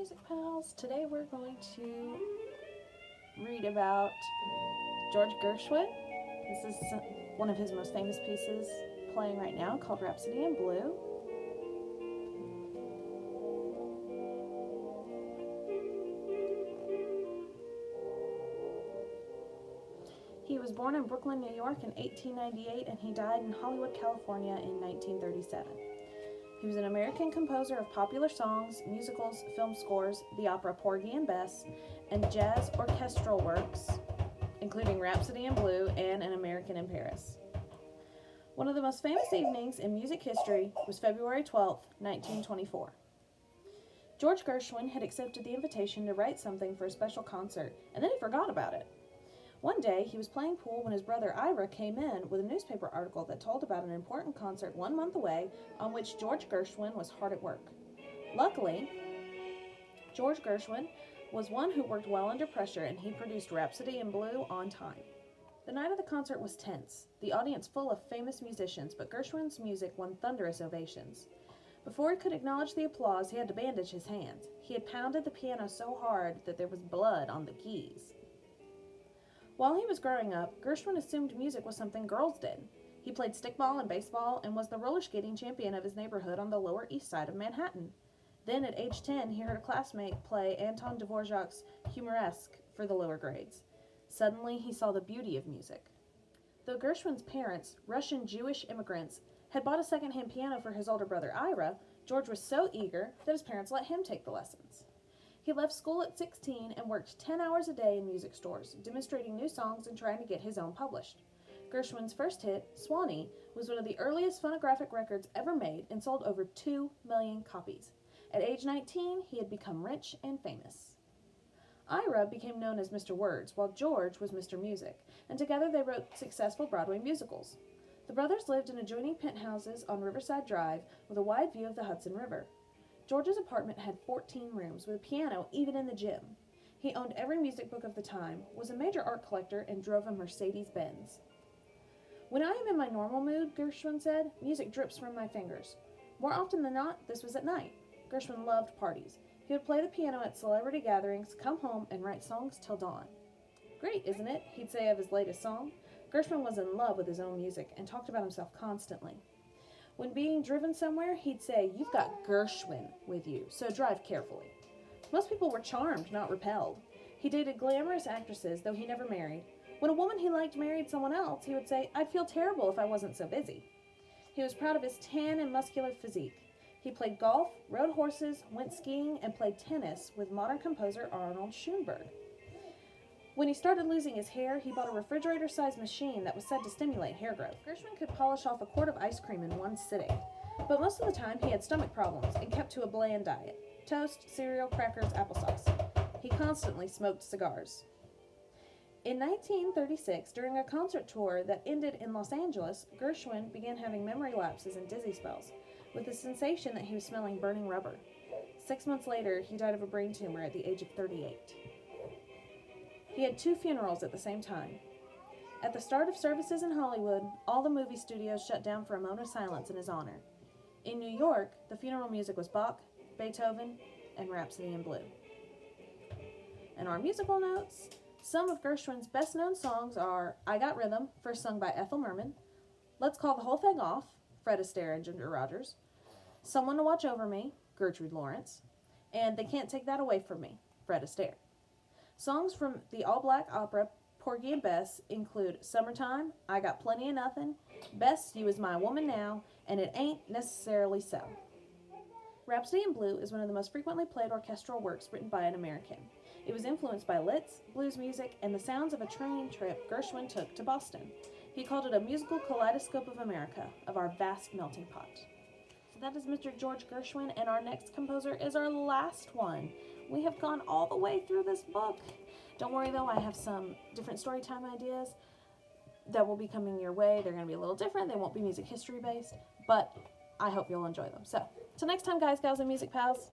Music Pals. Today we're going to read about George Gershwin. This is one of his most famous pieces playing right now called Rhapsody in Blue. He was born in Brooklyn, New York in 1898 and he died in Hollywood, California in 1937. He was an American composer of popular songs, musicals, film scores, the opera Porgy and Bess, and jazz orchestral works, including Rhapsody in Blue and An American in Paris. One of the most famous evenings in music history was February 12, 1924. George Gershwin had accepted the invitation to write something for a special concert, and then he forgot about it. One day, he was playing pool when his brother Ira came in with a newspaper article that told about an important concert 1 month away on which George Gershwin was hard at work. Luckily, George Gershwin was one who worked well under pressure, and he produced Rhapsody in Blue on time. The night of the concert was tense, the audience full of famous musicians, but Gershwin's music won thunderous ovations. Before he could acknowledge the applause, he had to bandage his hands. He had pounded the piano so hard that there was blood on the keys. While he was growing up, Gershwin assumed music was something girls did. He played stickball and baseball and was the roller skating champion of his neighborhood on the Lower East Side of Manhattan. Then, at age 10, he heard a classmate play Anton Dvorak's Humoresque for the lower grades. Suddenly, he saw the beauty of music. Though Gershwin's parents, Russian Jewish immigrants, had bought a second-hand piano for his older brother Ira, George was so eager that his parents let him take the lessons. He left school at 16 and worked 10 hours a day in music stores, demonstrating new songs and trying to get his own published. Gershwin's first hit, Swanee, was one of the earliest phonographic records ever made and sold over 2 million copies. At age 19, he had become rich and famous. Ira became known as Mr. Words, while George was Mr. Music, and together they wrote successful Broadway musicals. The brothers lived in adjoining penthouses on Riverside Drive with a wide view of the Hudson River. George's apartment had 14 rooms, with a piano even in the gym. He owned every music book of the time, was a major art collector, and drove a Mercedes-Benz. "When I am in my normal mood," Gershwin said, "music drips from my fingers. More often than not, this was at night." Gershwin loved parties. He would play the piano at celebrity gatherings, come home, and write songs till dawn. "Great, isn't it?" he'd say of his latest song. Gershwin was in love with his own music and talked about himself constantly. When being driven somewhere, he'd say, "You've got Gershwin with you, so drive carefully." Most people were charmed, not repelled. He dated glamorous actresses, though he never married. When a woman he liked married someone else, he would say, "I'd feel terrible if I wasn't so busy." He was proud of his tan and muscular physique. He played golf, rode horses, went skiing, and played tennis with modern composer Arnold Schoenberg. When he started losing his hair, he bought a refrigerator-sized machine that was said to stimulate hair growth. Gershwin could polish off a quart of ice cream in one sitting, but most of the time he had stomach problems and kept to a bland diet: toast, cereal, crackers, applesauce. He constantly smoked cigars. In 1936, during a concert tour that ended in Los Angeles, Gershwin began having memory lapses and dizzy spells, with the sensation that he was smelling burning rubber. 6 months later, he died of a brain tumor at the age of 38. He had 2 funerals at the same time. At the start of services in Hollywood, all the movie studios shut down for a moment of silence in his honor. In New York, the funeral music was Bach, Beethoven, and Rhapsody in Blue. And our musical notes: some of Gershwin's best-known songs are I Got Rhythm, first sung by Ethel Merman; Let's Call the Whole Thing Off, Fred Astaire and Ginger Rogers; Someone to Watch Over Me, Gertrude Lawrence; and They Can't Take That Away From Me, Fred Astaire. Songs from the all-black opera Porgy and Bess include Summertime, I Got Plenty of Nothing, Bess, You Is My Woman Now, and It Ain't Necessarily So. Rhapsody in Blue is one of the most frequently played orchestral works written by an American. It was influenced by Liszt, blues music, and the sounds of a train trip Gershwin took to Boston. He called it a musical kaleidoscope of America, of our vast melting pot. So that is Mr. George Gershwin, and our next composer is our last one. We have gone all the way through this book. Don't worry though, I have some different story time ideas that will be coming your way. They're going to be a little different. They won't be music history based, but I hope you'll enjoy them. So, till next time, guys, gals, and music pals.